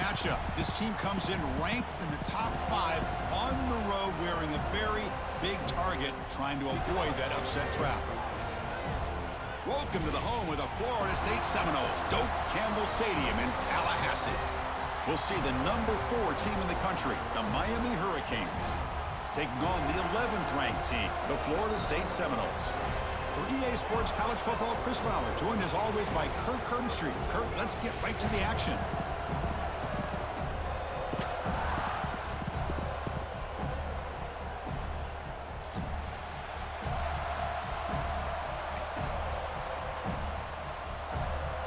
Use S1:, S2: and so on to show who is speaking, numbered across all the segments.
S1: matchup. This team comes in ranked in the top 5 on the road wearing a very big target, trying to avoid that upset trap. Welcome to the home of the Florida State Seminoles, Doak Campbell Stadium in Tallahassee. We'll see the number 4 team in the country, the Miami Hurricanes, taking on the 11th ranked team, the Florida State Seminoles. For EA Sports College Football, Chris Fowler, joined as always by Kirk Hermstreet. Kirk, let's get right to the action.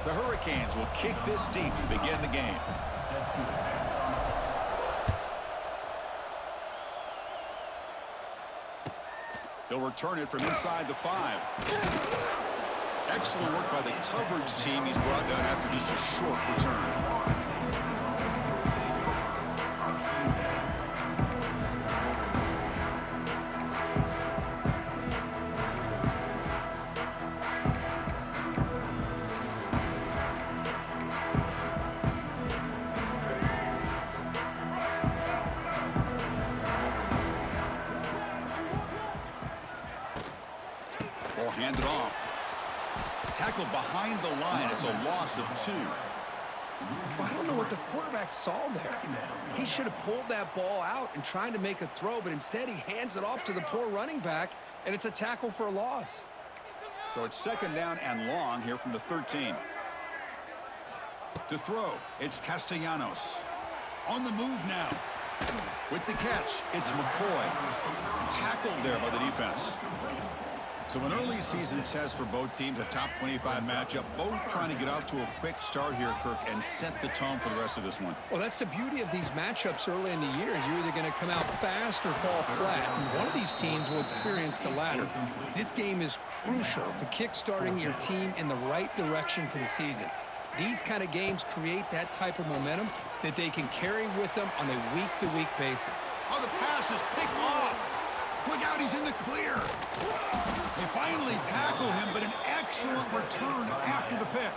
S1: The Hurricanes will kick this deep to begin the game. He'll return it from inside the 5. Excellent work by the coverage team. He's brought down after just a short return. Ball handed off. Tackled behind the line. It's a loss of 2.
S2: Well, I don't know what the quarterback saw there. He should have pulled that ball out and tried to make a throw, but instead he hands it off to the poor running back, and it's a tackle for a loss.
S1: So it's 2nd down and long here from the 13. To throw, it's Castellanos. On the move now. With the catch, it's McCoy. Tackled there by the defense. So an early season test for both teams, a top 25 matchup, both trying to get off to a quick start here, Kirk, and set the tone for the rest of this one.
S2: Well, that's the beauty of these matchups early in the year. You're either going to come out fast or fall flat, and one of these teams will experience the latter. This game is crucial to kick-starting your team in the right direction for the season. These kind of games create that type of momentum that they can carry with them on a week-to-week basis.
S1: Oh, the pass is picked off. Look out, he's in the clear. They finally tackle him, but an excellent return after the pick.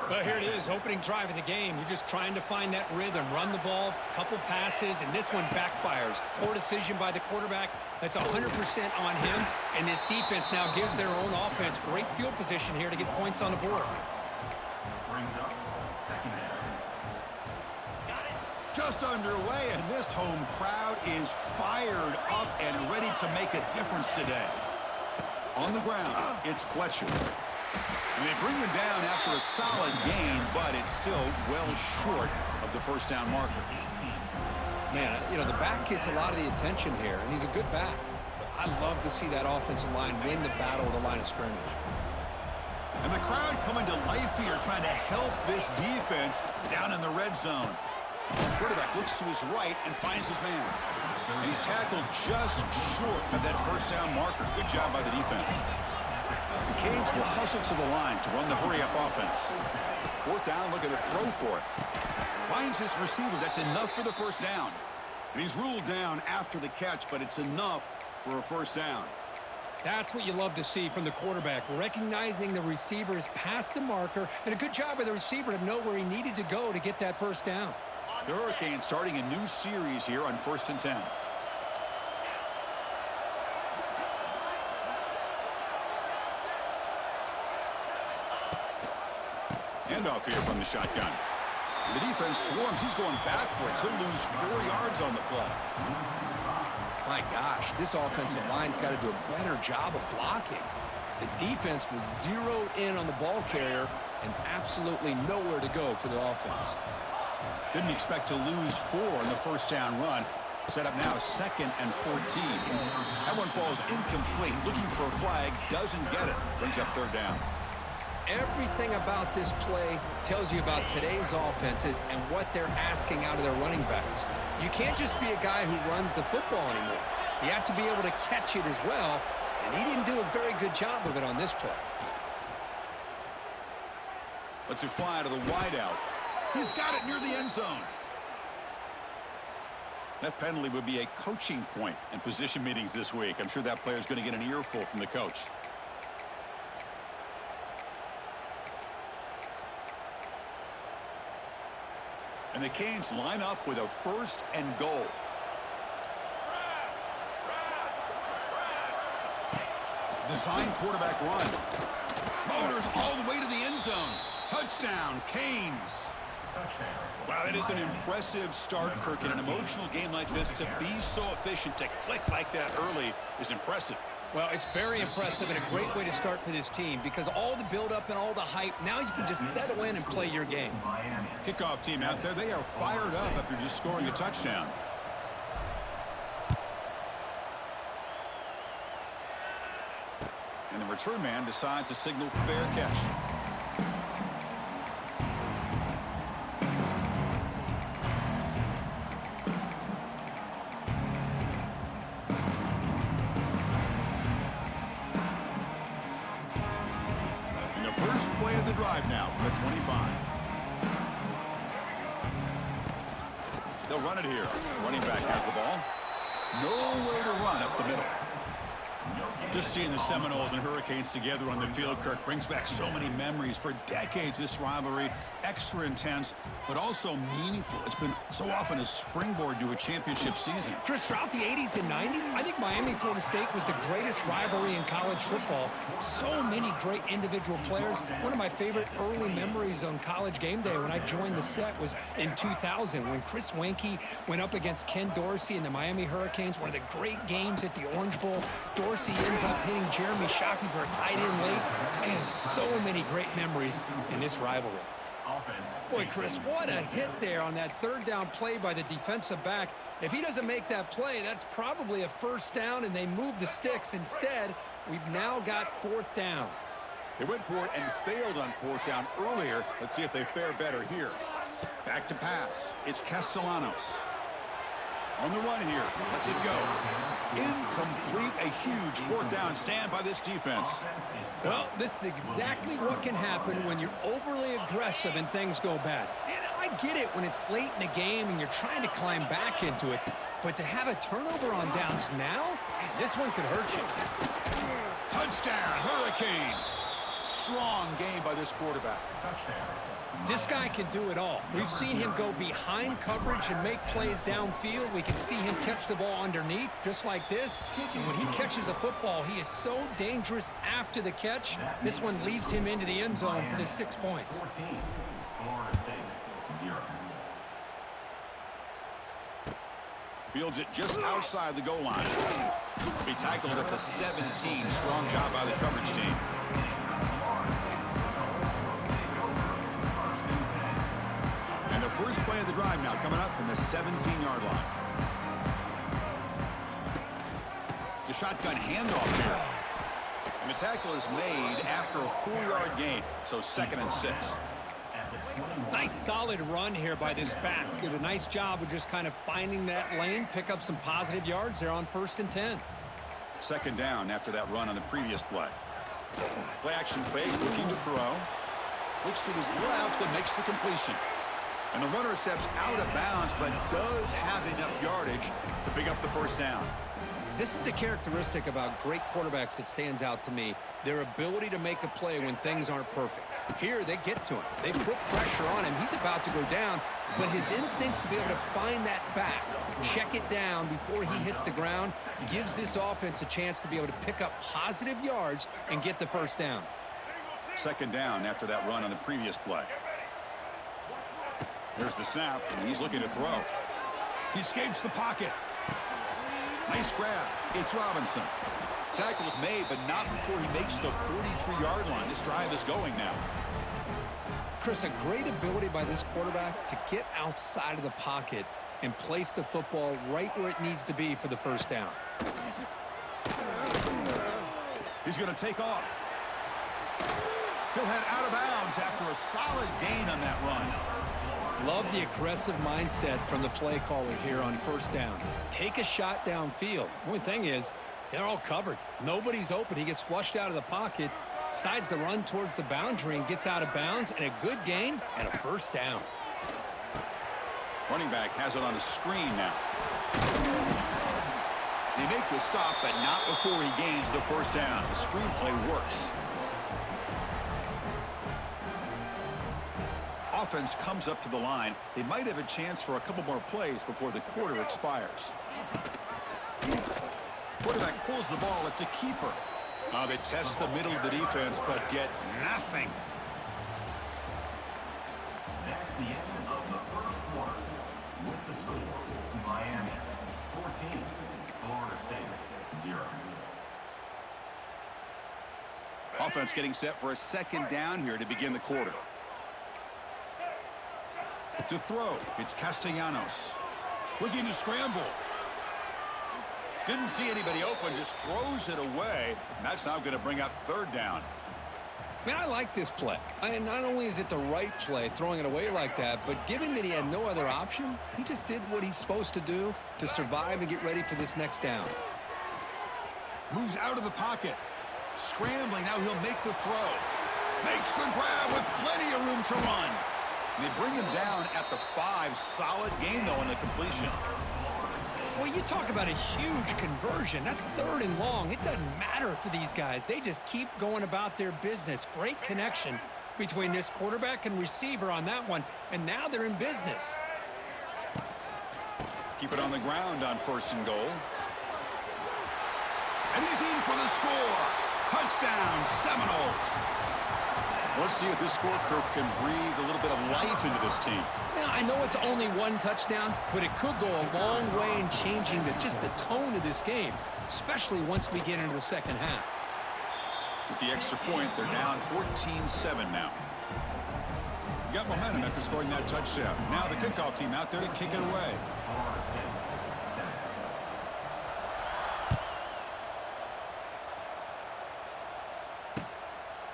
S2: Well, here it is, opening drive of the game. You're just trying to find that rhythm, run the ball, a couple passes, and this one backfires. Poor decision by the quarterback. That's 100% on him, and this defense now gives their own offense great field position here to get points on the board.
S1: Just underway, and this home crowd is fired up and ready to make a difference today. On the ground, it's Fletcher. And they bring him down after a solid gain, but it's still well short of the first down marker.
S2: Man, you know, the back gets a lot of the attention here, and he's a good back. But I love to see that offensive line win the battle at the line of scrimmage.
S1: And the crowd coming to life here, trying to help this defense down in the red zone. The quarterback looks to his right and finds his man. And he's tackled just short of that first down marker. Good job by the defense. The Canes will hustle to the line to run the hurry-up offense. 4th down, look at the throw for it. Finds his receiver. That's enough for the first down. And he's ruled down after the catch, but it's enough for a first down.
S2: That's what you love to see from the quarterback, recognizing the receiver's past the marker, and a good job by the receiver to know where he needed to go to get that first down.
S1: The Hurricanes starting a new series here on 1st and 10. Handoff here from the shotgun. The defense swarms. He's going backwards. He'll lose 4 yards on the play.
S2: My gosh, this offensive line's got to do a better job of blocking. The defense was zeroed in on the ball carrier and absolutely nowhere to go for the offense.
S1: Didn't expect to lose 4 in the first down run. Set up now 2nd and 14. That one falls incomplete. Looking for a flag, doesn't get it. Brings up 3rd down.
S2: Everything about this play tells you about today's offenses and what they're asking out of their running backs. You can't just be a guy who runs the football anymore. You have to be able to catch it as well, and he didn't do a very good job of it on this play.
S1: Lets it fly to the wideout. He's got it near the end zone. That penalty would be a coaching point in position meetings this week. I'm sure that player's going to get an earful from the coach. And the Canes line up with a 1st and goal. Design quarterback run. Motors all the way to the end zone. Touchdown, Canes. Wow, that is an impressive start, Kirk. In an emotional game like this, to be so efficient, to click like that early is impressive.
S2: Well, it's very impressive and a great way to start for this team because all the build-up and all the hype, now you can just settle in and play your game.
S1: Kickoff team out there, they are fired up after just scoring a touchdown. And the return man decides to signal fair catch. And the first play of the drive now from the 25. They'll run it here. Running back has the ball. Nowhere to run up the middle. Just seeing the Seminoles and Hurricanes together on the field, Kirk, brings back so many memories. For decades, this rivalry, extra intense, but also meaningful. It's been so often a springboard to a championship season.
S2: Chris, throughout the 80s and 90s, I think Miami-Florida State was the greatest rivalry in college football. So many great individual players. One of my favorite early memories on College Game Day when I joined the set was in 2000 when Chris Weinke went up against Ken Dorsey and the Miami Hurricanes. One of the great games at the Orange Bowl. Dorsey ends up hitting Jeremy Shockey for a tight end late. And so many great memories in this rivalry. Boy, Chris, what a hit there on that 3rd down play by the defensive back. If he doesn't make that play, that's probably a 1st down, and they move the sticks. Instead, we've now got 4th down.
S1: They went for it and failed on 4th down earlier. Let's see if they fare better here. Back to pass. It's Castellanos. On the run here. Let's it go. Incomplete. A huge 4th down stand by this defense.
S2: Well, this is exactly what can happen when you're overly aggressive and things go bad. And I get it when it's late in the game and you're trying to climb back into it. But to have a turnover on downs now, man, this one could hurt you.
S1: Touchdown, Hurricanes. Strong game by this quarterback.
S2: This guy can do it all. We've seen him go behind coverage and make plays downfield. We can see him catch the ball underneath just like this. And when he catches a football, he is so dangerous after the catch. This one leads him into the end zone for the 6 points.
S1: Fields it just outside the goal line. He tackled at the 17. Strong job by the coverage team. And the first play of the drive now coming up from the 17-yard line. The shotgun handoff here. And the tackle is made after a 4-yard gain, so 2nd and 6.
S2: Nice solid run here by this back. Did a nice job of just kind of finding that lane, pick up some positive yards there on 1st and 10.
S1: 2nd down after that run on the previous play. Play action fake, looking to throw. Looks to his left and makes the completion. And the runner steps out of bounds, but does have enough yardage to pick up the 1st down.
S2: This is the characteristic about great quarterbacks that stands out to me. Their ability to make a play when things aren't perfect. Here, they get to him. They put pressure on him. He's about to go down, but his instincts to be able to find that back, check it down before he hits the ground, gives this offense a chance to be able to pick up positive yards and get the 1st down.
S1: 2nd down after that run on the previous play. Here's the snap, and he's looking to throw. He escapes the pocket. Nice grab. It's Robinson. Tackle is made, but not before he makes the 43-yard line. This drive is going now.
S2: Chris, a great ability by this quarterback to get outside of the pocket and place the football right where it needs to be for the 1st down.
S1: He's going to take off. He'll head out of bounds after a solid gain on that run.
S2: Love the aggressive mindset from the play caller here on 1st down. Take a shot downfield. The only thing is, they're all covered. Nobody's open. He gets flushed out of the pocket, decides to run towards the boundary and gets out of bounds, and a good gain and a 1st down.
S1: Running back has it on a screen now. They make the stop, but not before he gains the 1st down. The screen play works. offense comes up to the line, they might have a chance for a couple more plays before the quarter expires. Quarterback pulls the ball. It's a keeper. They test the middle of the defense, but get nothing.
S3: That's the end of the first quarter. With the score, Miami 14, Florida State 0.
S1: Offense getting set for a second down here to begin the quarter. To throw, it's Castellanos. Looking to scramble. Didn't see anybody open, just throws it away. And that's now going to bring up third down.
S2: Man, I like this play. Not only is it the right play, throwing it away like that, but given that he had no other option, he just did what he's supposed to do to survive and get ready for this next down.
S1: Moves out of the pocket. Scrambling, now he'll make the throw. Makes the grab with plenty of room to run. And they bring him down at the 5. Solid gain, though, in the completion.
S2: Well, you talk about a huge conversion. That's 3rd and long. It doesn't matter for these guys. They just keep going about their business. Great connection between this quarterback and receiver on that one. And now they're in business.
S1: Keep it on the ground on 1st and goal. And he's in for the score. Touchdown, Seminoles. Let's see if this score can breathe a little bit of life into this team.
S2: Now, I know it's only 1 touchdown, but it could go a long way in changing just the tone of this game, especially once we get into the second half.
S1: With the extra point, they're down 14-7 now. Got momentum after scoring that touchdown. Now the kickoff team out there to kick it away.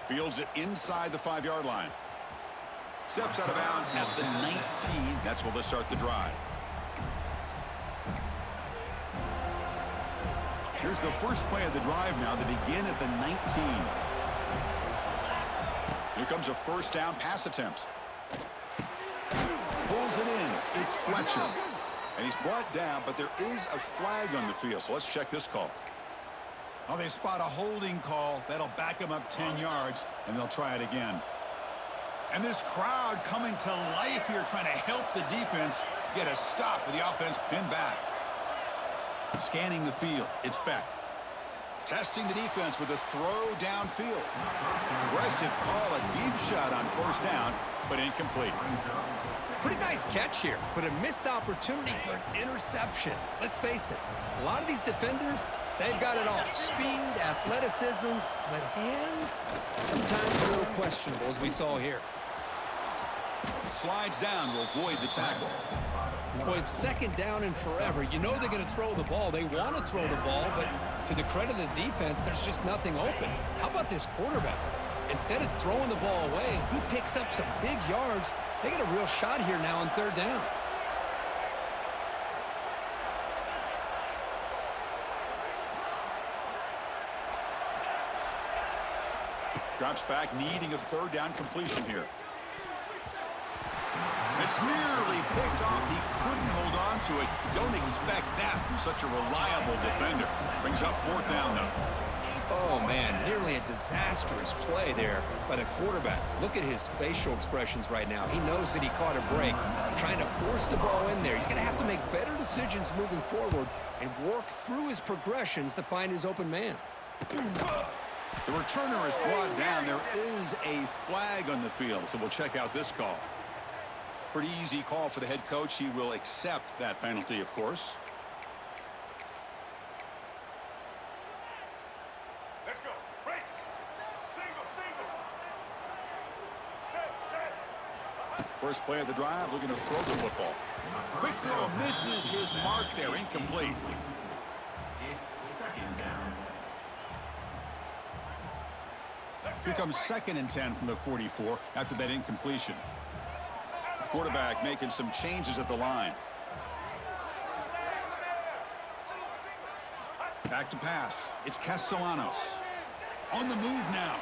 S1: Fields it inside the 5-yard line. Steps out of bounds at the 19. That's where they'll start the drive. Here's the first play of the drive now. They begin at the 19. Here comes a first down pass attempt. Pulls it in. It's Fletcher. And he's brought down, but there is a flag on the field. So let's check this call. Oh, they spot a holding call. That'll back them up 10 yards, and they'll try it again. And this crowd coming to life here, trying to help the defense get a stop with the offense pinned back. Scanning the field, it's Beck. Testing the defense with a throw downfield. Aggressive call, a deep shot on 1st down, but incomplete.
S2: Pretty nice catch here, but a missed opportunity for an interception. Let's face it, a lot of these defenders, they've got it all. Speed, athleticism, but hands, sometimes a little questionable, as we saw here.
S1: Slides down to avoid the tackle.
S2: Boy, it's 2nd down and forever. You know they're going to throw the ball. They want to throw the ball, but to the credit of the defense, there's just nothing open. How about this quarterback? Instead of throwing the ball away, he picks up some big yards. They get a real shot here now on 3rd down.
S1: Drops back, needing a 3rd down completion here. It's nearly picked off. He couldn't hold on to it. Don't expect that from such a reliable defender. Brings up 4th down, though.
S2: Oh, man, nearly a disastrous play there by the quarterback. Look at his facial expressions right now. He knows that he caught a break, trying to force the ball in there. He's going to have to make better decisions moving forward and work through his progressions to find his open man.
S1: The returner is brought down. There is a flag on the field, so we'll check out this call. Pretty easy call for the head coach. He will accept that penalty, of course.
S4: Let's go. Break. Single. Set.
S1: First play of the drive, looking to throw the football. Quick throw, misses his mark there, incomplete.
S3: It's 2nd down.
S1: Here comes 2nd and 10 from the 44 after that incompletion. Quarterback making some changes at the line. Back to pass. It's Castellanos. On the move now.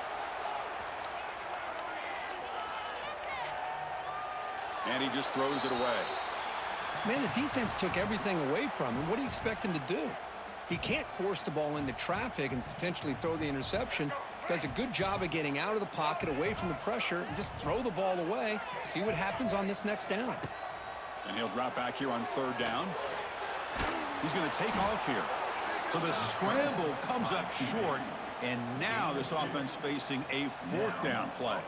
S1: And he just throws it away.
S2: Man, the defense took everything away from him. What do you expect him to do? He can't force the ball into traffic and potentially throw the interception. does a good job of getting out of the pocket, away from the pressure, and just throw the ball away. See what happens on this next down.
S1: And he'll drop back here on 3rd down. He's going to take off here. So the scramble comes up short, and now this offense facing a 4th down play.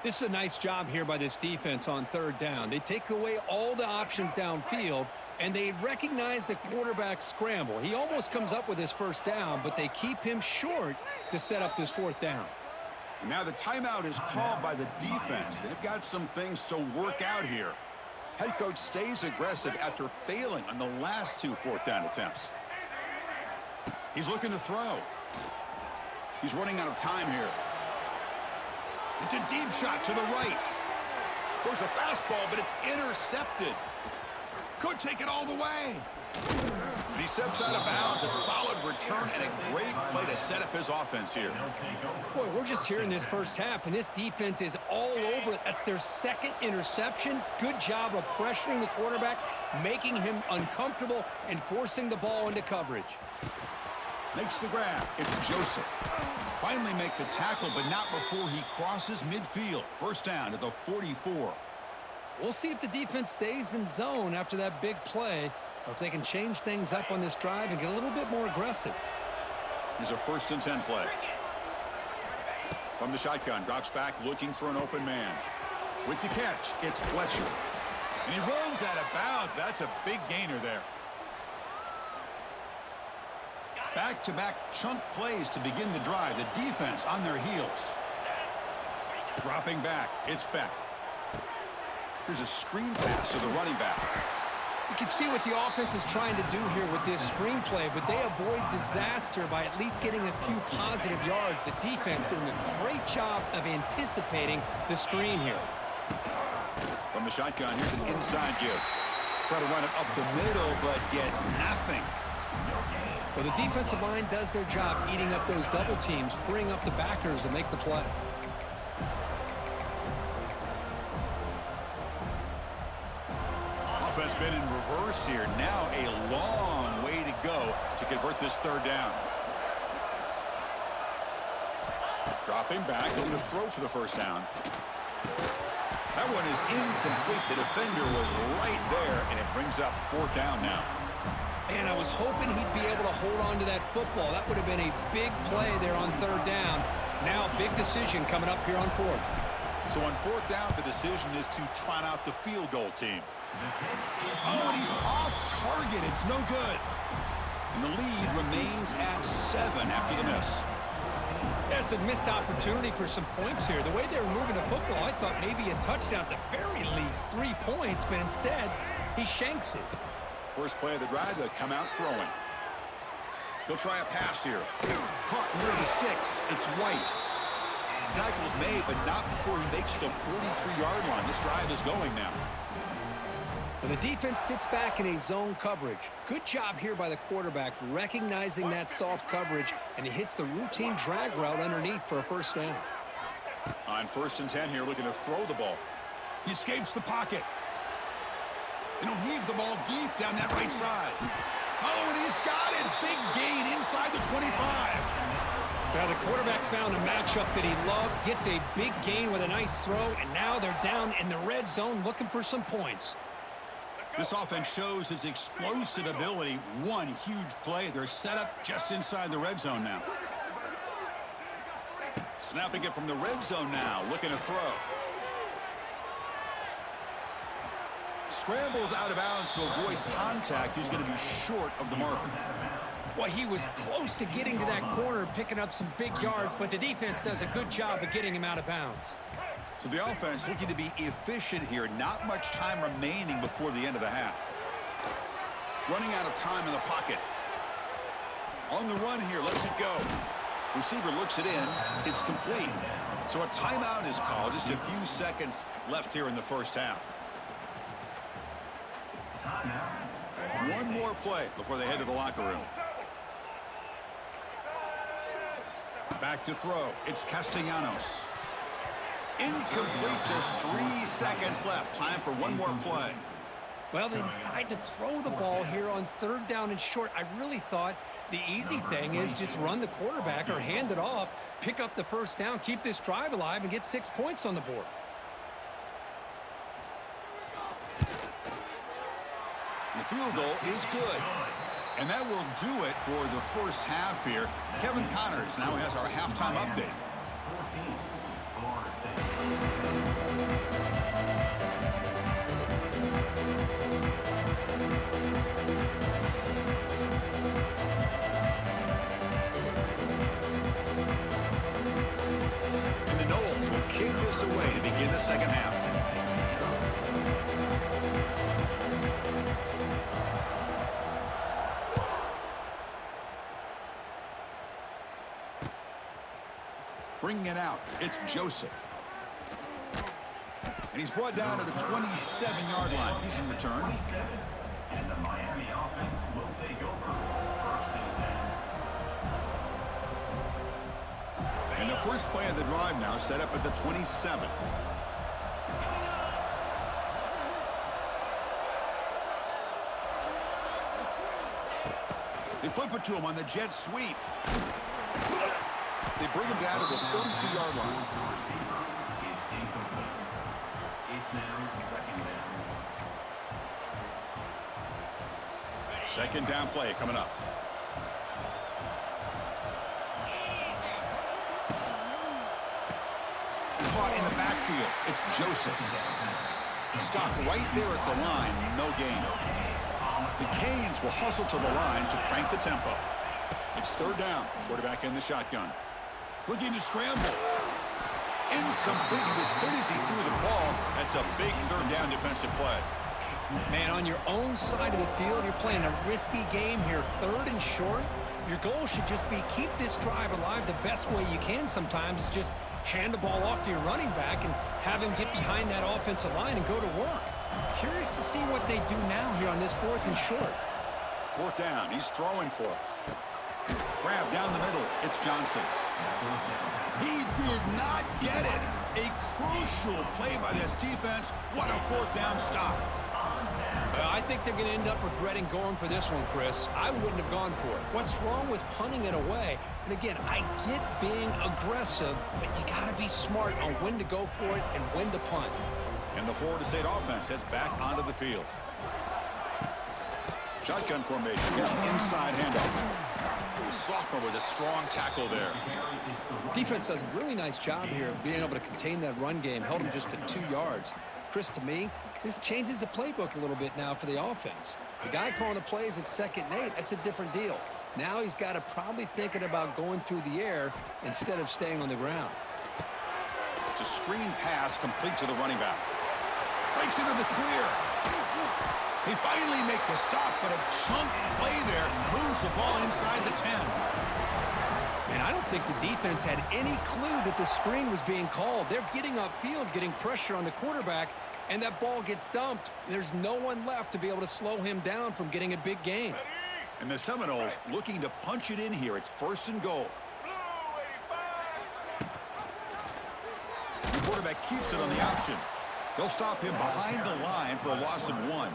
S2: This is a nice job here by this defense on 3rd down. They take away all the options downfield, and they recognize the quarterback scramble. He almost comes up with his 1st down, but they keep him short to set up this 4th down.
S1: And now the timeout is called by the defense. They've got some things to work out here. Head coach stays aggressive after failing on the last 2 4th down attempts. He's looking to throw. He's running out of time here. It's a deep shot to the right. There's a fastball, but it's intercepted. Could take it all the way. And he steps out of bounds. A solid return and a great play to set up his offense here.
S2: Boy, we're just here in this first half, and this defense is all over it. That's their 2nd interception. Good job of pressuring the quarterback, making him uncomfortable, and forcing the ball into coverage.
S1: Makes the grab. It's Joseph. Finally make the tackle, but not before he crosses midfield. 1st down to the 44.
S2: We'll see if the defense stays in zone after that big play, or if they can change things up on this drive and get a little bit more aggressive.
S1: Here's a 1st and 10 play. From the shotgun, drops back looking for an open man. With the catch, it's Fletcher. And he runs out of bounds. That's a big gainer there. Back-to-back chunk plays to begin the drive. The defense on their heels. Dropping back, it's Beck. Here's a screen pass to the running back.
S2: You can see what the offense is trying to do here with this screen play, but they avoid disaster by at least getting a few positive yards. The defense doing a great job of anticipating the screen here.
S1: From the shotgun, here's an inside give. Try to run it up the middle, but get nothing.
S2: Well, the defensive line does their job eating up those double teams, freeing up the backers to make the play.
S1: Offense been in reverse here. Now a long way to go to convert this 3rd down. Dropping back, looking to throw for the 1st down. That one is incomplete. The defender was right there, and it brings up 4th down now.
S2: And I was hoping he'd be able to hold on to that football. That would have been a big play there on 3rd down. Now a big decision coming up here on 4th.
S1: So on 4th down, the decision is to trot out the field goal team. Oh, and he's off target. It's no good. And the lead remains at 7 after the miss.
S2: That's a missed opportunity for some points here. The way they were moving the football, I thought maybe a touchdown, at the very least 3 points, but instead he shanks it.
S1: First play of the drive, they'll come out throwing. They'll try a pass here. Caught near the sticks. It's White. Tackle's made, but not before he makes the 43-yard line. This drive is going now.
S2: Well, the defense sits back in a zone coverage. Good job here by the quarterback, recognizing that soft coverage, and he hits the routine drag route underneath for a 1st down.
S1: On 1st and 10 here, looking to throw the ball. He escapes the pocket. And he'll heave the ball deep down that right side. Oh, and he's got it. Big gain inside the 25.
S2: Now, the quarterback found a matchup that he loved, gets a big gain with a nice throw, and now they're down in the red zone looking for some points.
S1: This offense shows its explosive ability. One huge play. They're set up just inside the red zone now. Snapping it from the red zone now, looking to throw. Scrambles out of bounds to avoid contact. He's going to be short of the marker.
S2: Well, he was close to getting to that corner, picking up some big yards, but the defense does a good job of getting him out of bounds.
S1: So the offense looking to be efficient here. Not much time remaining before the end of the half. Running out of time in the pocket. On the run here, lets it go. Receiver looks it in. It's complete. So a timeout is called. Just a few seconds left here in the first half. One more play before they head to the locker room. Back to throw. It's Castellanos. Incomplete, just 3 seconds left. Time for one more play.
S2: Well, they decide to throw the ball here on 3rd down and short. I really thought the easy thing is just run the quarterback or hand it off, pick up the 1st down, keep this drive alive, and get 6 points on the board.
S1: The field goal is good. And that will do it for the first half here. Kevin Connors now has our halftime update.
S3: 14, Florida State.
S1: And the Noles will kick this away to begin the second half. Bringing it out, it's Joseph. And he's brought down to the 27-yard line. Decent return.
S3: 27, and the Miami offense will take over 1st and 10.
S1: And the first play of the drive now set up at the 27. They flip it to him on the jet sweep. They bring him down to the 32-yard line.
S3: Receiver is incomplete. It's now 2nd down.
S1: Second down play coming up. Caught in the backfield. It's Joseph. Stopped right there at the line. No gain. The Canes will hustle to the line to crank the tempo. It's 3rd down. Quarterback in the shotgun. Looking to scramble. Incomplete. He was hit as he threw the ball. That's a big 3rd down defensive play.
S2: Man, on your own side of the field, you're playing a risky game here. 3rd and short. Your goal should just be keep this drive alive the best way you can sometimes. Is just hand the ball off to your running back and have him get behind that offensive line and go to work. Curious to see what they do now here on this 4th and short.
S1: 4th down. He's throwing for it. Grab down the middle. It's Johnson. He did not get it. A crucial play by this defense. What a 4th down stop.
S2: Well, I think they're going to end up regretting going for this one, Chris. I wouldn't have gone for it. What's wrong with punting it away? And again, I get being aggressive, but you got to be smart on when to go for it and when to punt.
S1: And the Florida State offense heads back onto the field. Shotgun formation. Here's an inside handoff. Sophomore with a strong tackle there.
S2: Defense does a really nice job here of being able to contain that run game, held him just to 2 yards. Chris, to me, this changes the playbook a little bit now for the offense. The guy calling the plays at 2nd and 8, that's a different deal. Now he's got to probably thinking about going through the air instead of staying on the ground.
S1: It's a screen pass complete to the running back. Breaks into the clear. They finally make the stop, but a chunk play there moves the ball inside the 10.
S2: And I don't think the defense had any clue that the screen was being called. They're getting upfield, getting pressure on the quarterback, and that ball gets dumped. There's no one left to be able to slow him down from getting a big gain.
S1: And the Seminoles looking to punch it in here. It's 1st and goal. The quarterback keeps it on the option. They'll stop him behind the line for a loss of 1.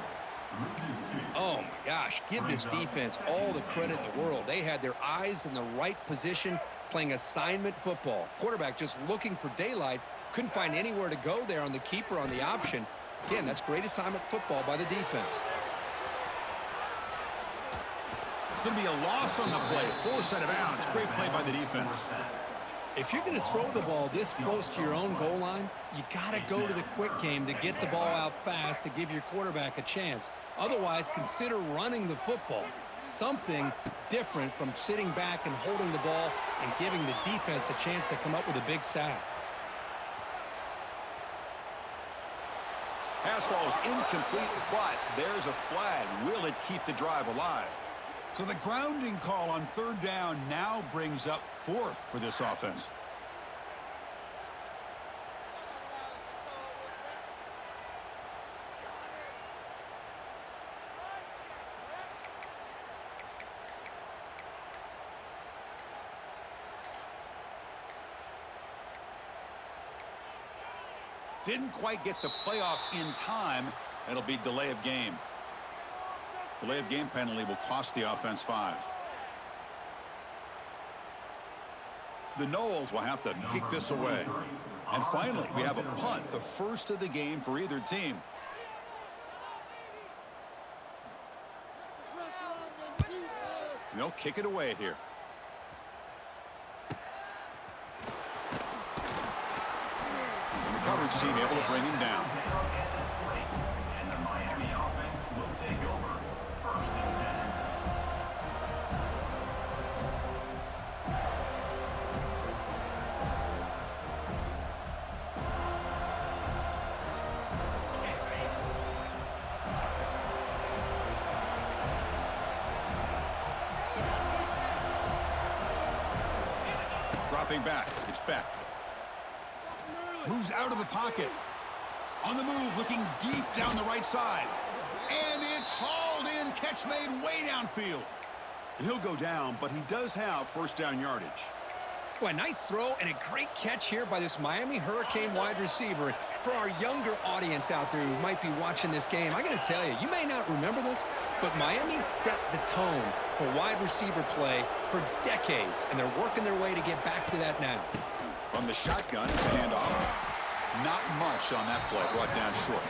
S2: Oh, my gosh. Give this defense all the credit in the world. They had their eyes in the right position, playing assignment football. Quarterback just looking for daylight. Couldn't find anywhere to go there on the keeper on the option. Again, that's great assignment football by the defense.
S1: It's going to be a loss on the play. 4 out of bounds. Great play by the defense.
S2: If you're going to throw the ball this close to your own goal line, you got to go to the quick game to get the ball out fast to give your quarterback a chance. Otherwise, consider running the football. Something different from sitting back and holding the ball and giving the defense a chance to come up with a big sack.
S1: Pass ball is incomplete, but there's a flag. Will it keep the drive alive? So the grounding call on 3rd down now brings up 4th for this offense. Didn't quite get the playoff in time, It'll be delay of game. Delay of game penalty will cost the offense 5. The Noles will have to kick this away. And finally, we have a punt, the first of the game for either team. They'll kick it away here. And the coverage team able to bring him down.
S3: And the Miami offense will take over. 1st and 10.
S1: Dropping back. It's Beck. Moves out of the pocket. On the move, looking deep down the right side. And it's hauled in. Catch made way downfield. And he'll go down, but he does have first down yardage.
S2: Well, a nice throw and a great catch here by this Miami Hurricane wide receiver. For our younger audience out there who might be watching this game, I got to tell you, you may not remember this, but Miami set the tone for wide receiver play for decades, and they're working their way to get back to that now.
S1: From the shotgun, it's a handoff. Not much on that play, brought down short.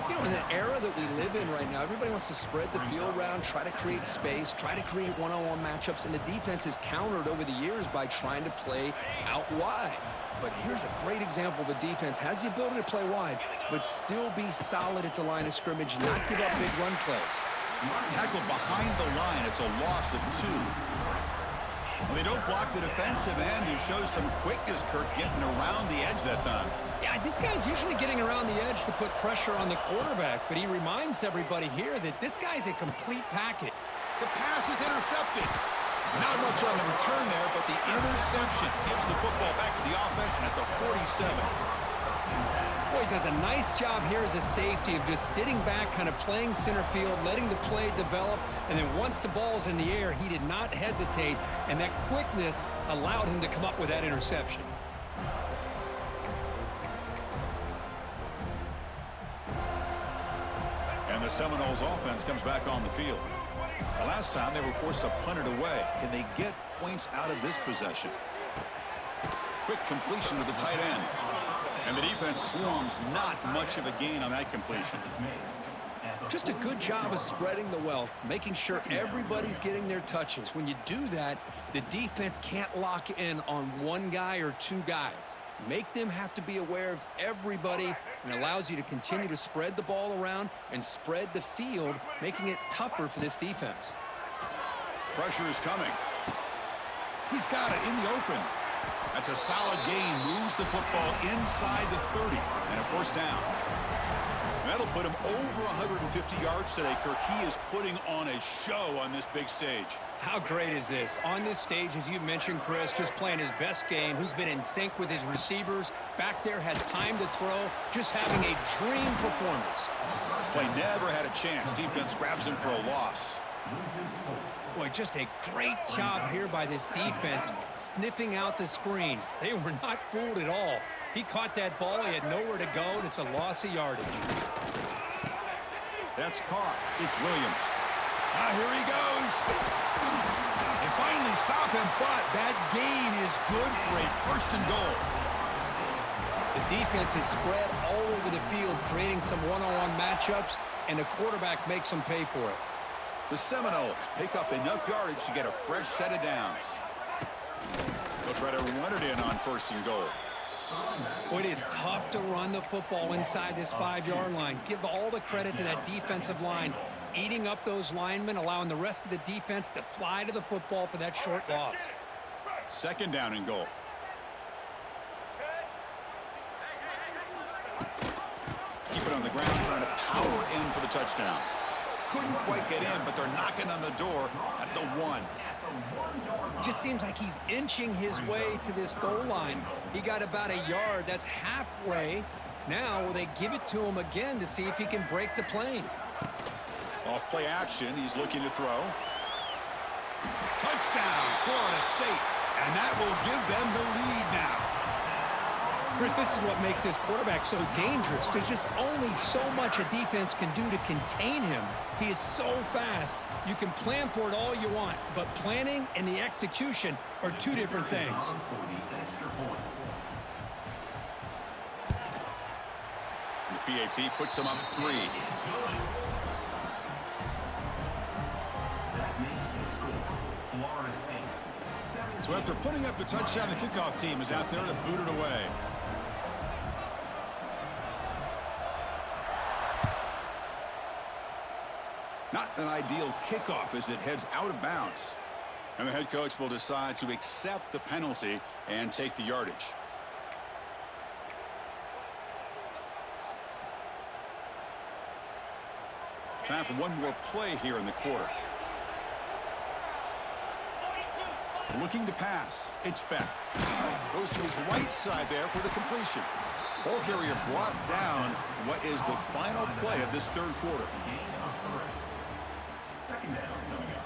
S2: You know, in the era that we live in right now, everybody wants to spread the field around, try to create space, try to create one-on-one matchups, and the defense is countered over the years by trying to play out wide. But here's a great example. The defense has the ability to play wide, but still be solid at the line of scrimmage, not give up big run plays.
S1: Tackled behind the line. It's a loss of 2. Well, they don't block the defensive end, who shows some quickness, Kirk, getting around the edge that time.
S2: Yeah, this guy's usually getting around the edge to put pressure on the quarterback, but he reminds everybody here that this guy's a complete package.
S1: The pass is intercepted. Not much on the return there, but the interception gives the football back to the offense at the 47.
S2: Boy, he does a nice job here as a safety of just sitting back, kind of playing center field, letting the play develop, and then once the ball's in the air, he did not hesitate, and that quickness allowed him to come up with that interception.
S1: And the Seminoles offense comes back on the field. The last time they were forced to punt it away. Can they get points out of this possession? Quick completion to the tight end. And the defense swarms, not much of a gain on that completion.
S2: Just a good job of spreading the wealth, making sure everybody's getting their touches. When you do that, the defense can't lock in on one guy or 2 guys. Make them have to be aware of everybody, and allows you to continue to spread the ball around and spread the field, making it tougher for this defense.
S1: Pressure is coming. He's got it in the open. That's a solid gain. Moves the football inside the 30 and a first down. That'll put him over 150 yards today, Kirk. He is putting on a show on this big stage.
S2: How great is this? On this stage, as you mentioned, Chris, just playing his best game. He's been in sync with his receivers. Back there, has time to throw. Just having a dream performance.
S1: Play never had a chance. Defense grabs him for a loss.
S2: Boy, just a great job here by this defense, sniffing out the screen. They were not fooled at all. He caught that ball. He had nowhere to go, and it's a loss of yardage.
S1: That's caught. It's Williams. Here he goes. They finally stop him, but that gain is good for a 1st and goal.
S2: The defense is spread all over the field, creating some one-on-one matchups, and the quarterback makes them pay for it.
S1: The Seminoles pick up enough yardage to get a fresh set of downs. They'll try to run it in on 1st and goal.
S2: Well, it is tough to run the football inside this 5-yard line. Give all the credit to that defensive line, eating up those linemen, allowing the rest of the defense to fly to the football for that short loss.
S1: 2nd down and goal. Keep it on the ground, trying to power in for the touchdown. Couldn't quite get in, but they're knocking on the door at the 1.
S2: Just seems like he's inching his way to this goal line. He got about a yard. That's halfway. Now, will they give it to him again to see if he can break the plane?
S1: Off play action, he's looking to throw. Touchdown, Florida State. And that will give them the lead now.
S2: Chris, this is what makes this quarterback so dangerous. There's just only so much a defense can do to contain him. He is so fast. You can plan for it all you want, but planning and the execution are two different things.
S1: The PAT puts him up 3. So after putting up a touchdown, the kickoff team is out there to boot it away. Not an ideal kickoff as it heads out of bounds. And the head coach will decide to accept the penalty and take the yardage. Time for one more play here in the quarter. Looking to pass. It's Beck. Goes to his right side there for the completion. Ball carrier brought down. What is the final play of this third quarter?
S3: Second down coming up.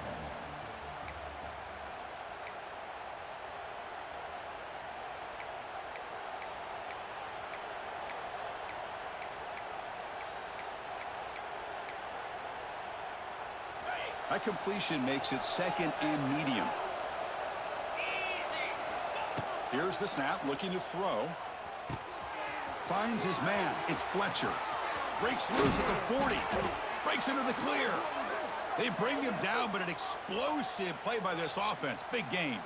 S1: That completion makes it second and medium. Here's the snap, looking to throw. Finds his man. It's Fletcher. Breaks loose at the 40. Breaks into the clear. They bring him down, but an explosive play by this offense. Big game.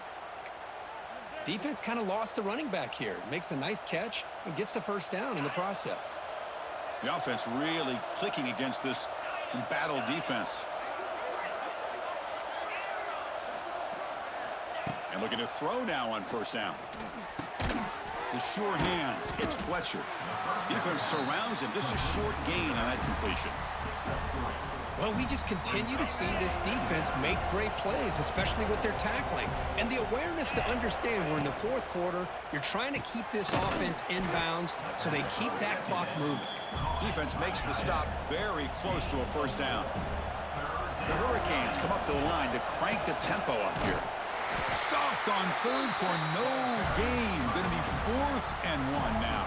S2: Defense kind of lost the running back here. Makes a nice catch and gets the first down in the process.
S1: The offense really clicking against this embattled defense. And looking to throw now on first down. The sure hands. It's Fletcher. Defense surrounds him. Just a short gain on that completion.
S2: Well, we just continue to see this defense make great plays, especially with their tackling. And the awareness to understand we're in the fourth quarter, you're trying to keep this offense in bounds so they keep that clock moving.
S1: Defense makes the stop very close to a first down. The Hurricanes come up to the line to crank the tempo up here. Stopped on third for no gain. Going to be 4th and 1 now.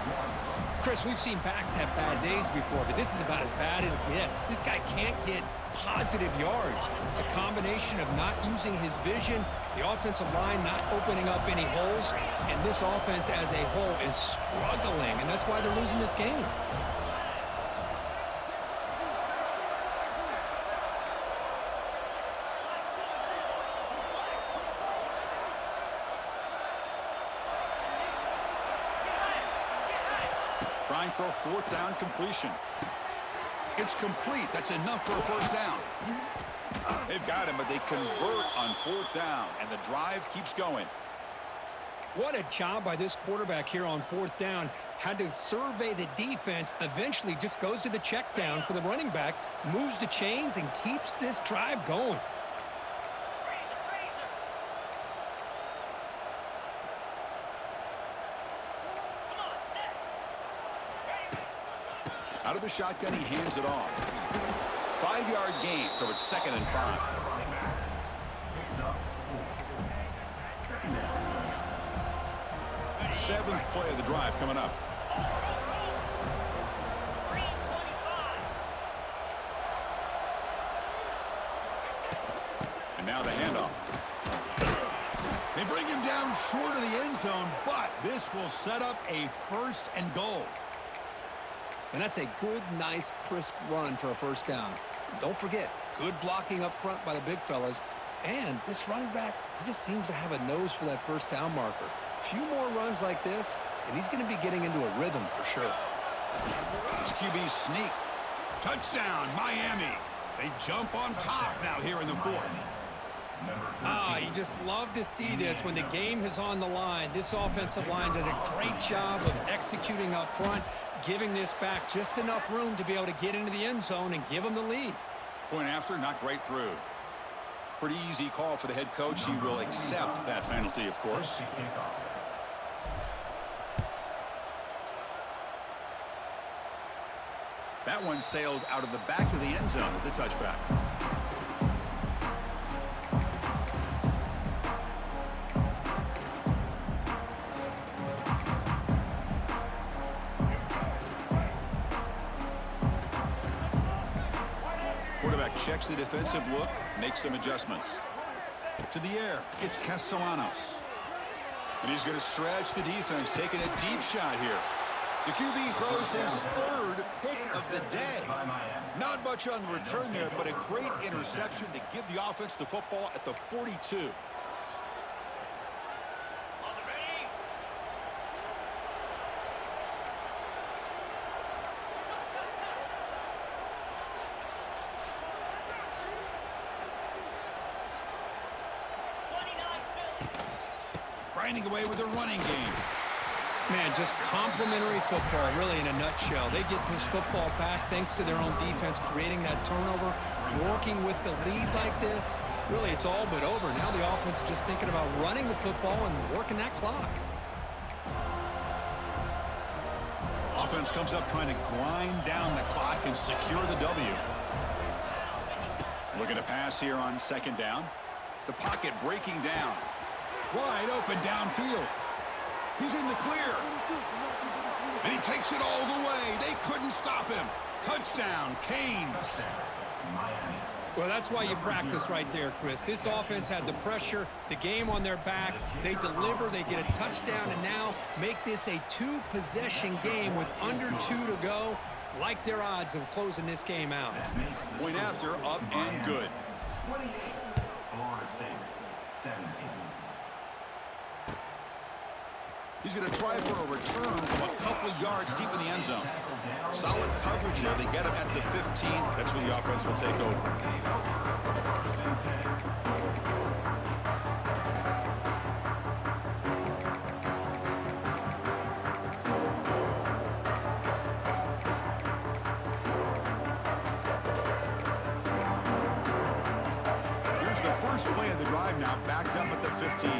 S2: Chris, we've seen backs have bad days before, but this is about as bad as it gets. This guy can't get positive yards. It's a combination of not using his vision, the offensive line not opening up any holes, and this offense as a whole is struggling, and that's why they're losing this game.
S1: Trying for a 4th down completion. It's complete. That's enough for a first down. They've got him, but they convert on 4th down, and the drive keeps going.
S2: What a job by this quarterback here on 4th down. Had to survey the defense, eventually just goes to the check down for the running back, moves the chains, and keeps this drive going.
S1: Out of the shotgun, he hands it off. 5-yard gain, so it's 2nd and 5. Seventh play of the drive coming up. And now the handoff. They bring him down short of the end zone, but this will set up a 1st and goal.
S2: And that's a good, nice, crisp run for a first down. Don't forget, good blocking up front by the big fellas. And this running back, he just seems to have a nose for that first down marker. A few more runs like this, and he's going to be getting into a rhythm for sure.
S1: It's QB sneak. Touchdown, Miami. They jump on top now here in the 4th.
S2: You just love to see this when the game is on the line. This offensive line does a great job of executing up front, giving this back just enough room to be able to get into the end zone and give them the lead.
S1: Point after, knocked right through. Pretty easy call for the head coach. He will accept that penalty, of course. That one sails out of the back of the end zone with the touchback. Quarterback checks the defensive look, makes some adjustments. To the air, it's Castellanos. And he's going to stretch the defense, taking a deep shot here. The QB throws his third pick of the day. Not much on the return there, but a great interception to give the offense the football at the 42. Grinding away with a running game.
S2: Man, just complimentary football, really, in a nutshell. They get this football back thanks to their own defense, creating that turnover, working with the lead like this. Really, it's all but over. Now the offense is just thinking about running the football and working that clock.
S1: Offense comes up trying to grind down the clock and secure the W. Looking to pass here on second down. The pocket breaking down. Wide open downfield. He's in the clear. And he takes it all the way. They couldn't stop him. Touchdown, Canes.
S2: Well, that's why you practice right there, Chris. This offense had the pressure, the game on their back. They deliver, they get a touchdown, and now make this a two-possession game with under 2 to go. Like their odds of closing this game out.
S1: Point after, up and good.
S3: 28, Florida State, 17.
S1: He's going to try for a return from a couple of yards deep in the end zone. Solid coverage there. They get him at the 15. That's where the offense will take over. Here's the first play of the drive now, backed up at the 15.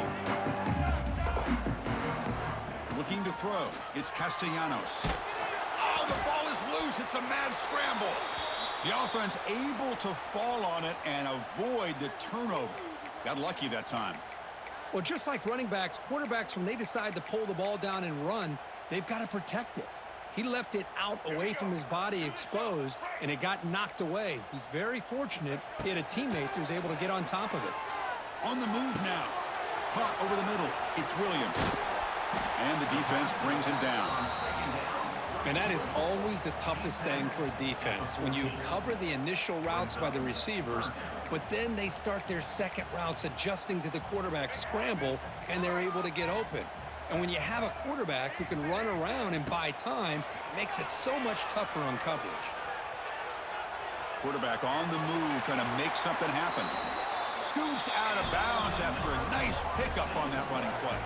S1: Looking to throw. It's Castellanos. Oh, the ball is loose. It's a mad scramble. The offense able to fall on it and avoid the turnover. Got lucky that time.
S2: Well, just like running backs, quarterbacks, when they decide to pull the ball down and run, they've got to protect it. He left it out away from his body exposed, and it got knocked away. He's very fortunate he had a teammate who was able to get on top of it.
S1: On the move now. Caught over the middle. It's Williams. And the defense brings him down.
S2: And that is always the toughest thing for a defense, when you cover the initial routes by the receivers, but then they start their second routes adjusting to the quarterback scramble, and they're able to get open. And when you have a quarterback who can run around and buy time, it makes it so much tougher on coverage.
S1: Quarterback on the move, trying to make something happen. Scoots out of bounds after a nice pickup on that running play.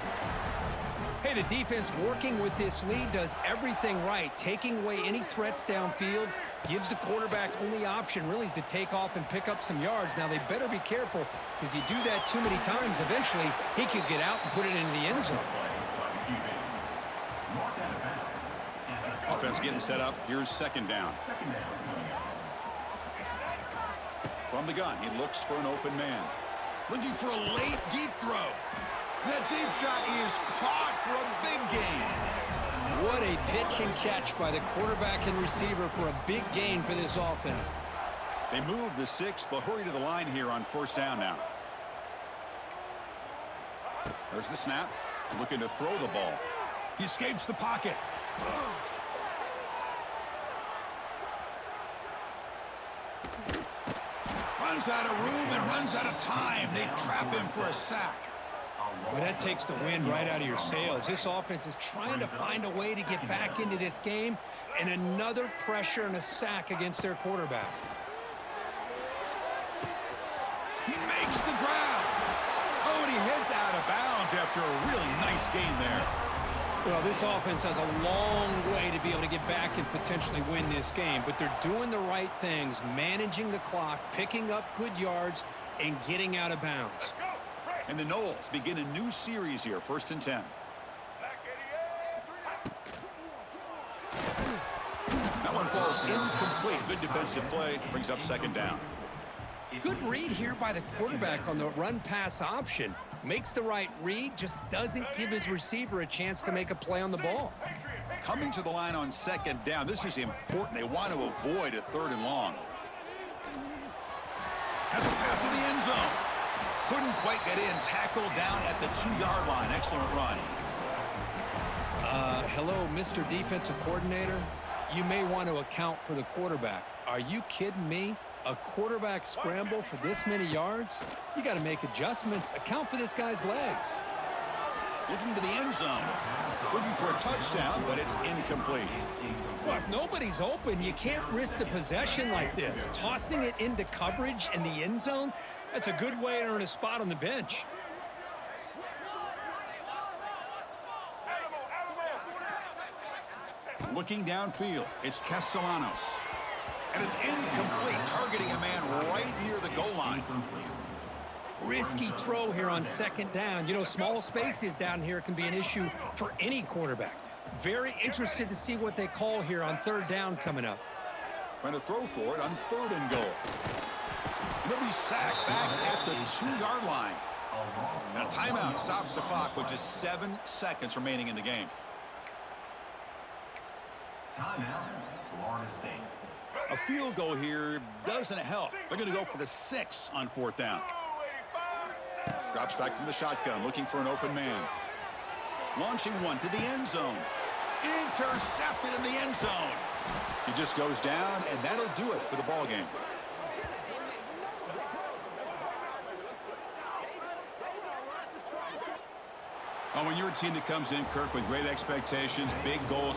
S2: Hey, the defense working with this lead does everything right, taking away any threats downfield, gives the quarterback only option really is to take off and pick up some yards. Now, they better be careful, because you do that too many times, eventually he could get out and put it into the end zone.
S1: Offense getting set up. Here's second down. From the gun, he looks for an open man. Looking for a late deep throw. That deep shot is caught for a big gain.
S2: What a pitch and catch by the quarterback and receiver for a big gain for this offense.
S1: They move the 6. They'll hurry to the line here on first down now. There's the snap. Looking to throw the ball. He escapes the pocket. Runs out of room and runs out of time. They trap him for a sack.
S2: Well, that takes the wind right out of your sails. This offense is trying to find a way to get back into this game, and another pressure and a sack against their quarterback.
S1: He makes the grab. Oh, and he heads out of bounds after a really nice gain there.
S2: Well, this offense has a long way to be able to get back and potentially win this game, but they're doing the right things, managing the clock, picking up good yards, and getting out of bounds.
S1: And the Noles begin a new series here, 1st and 10. That one falls incomplete. Good defensive play. Brings up second down.
S2: Good read here by the quarterback on the run-pass option. Makes the right read, just doesn't give his receiver a chance to make a play on the ball.
S1: Coming to the line on second down. This is important. They want to avoid a 3rd and long. Has a path to the end zone. Couldn't quite get in. Tackled down at the 2-yard line. Excellent run.
S2: Hello, Mr. Defensive Coordinator. You may want to account for the quarterback. Are you kidding me? A quarterback scramble for this many yards? You got to make adjustments. Account for this guy's legs.
S1: Looking to the end zone. Looking for a touchdown, but it's incomplete.
S2: Well, if nobody's open, you can't risk the possession like this. Tossing it into coverage in the end zone, that's a good way to earn a spot on the bench.
S1: Looking downfield, it's Castellanos. And it's incomplete, targeting a man right near the goal line.
S2: Risky throw here on second down. You know, small spaces down here can be an issue for any quarterback. Very interested to see what they call here on third down coming up.
S1: Trying to throw for it on 3rd and goal. And he'll be sacked back at the 2-yard line. And a timeout stops the clock with just 7 seconds remaining in the game.
S3: Timeout, Florida State.
S1: A field goal here doesn't help. They're going to go for the 6 on 4th down. Drops back from the shotgun, looking for an open man. Launching one to the end zone. Intercepted in the end zone. He just goes down, and that'll do it for the ball game. When you're a team that comes in, Kirk, with great expectations, big goals,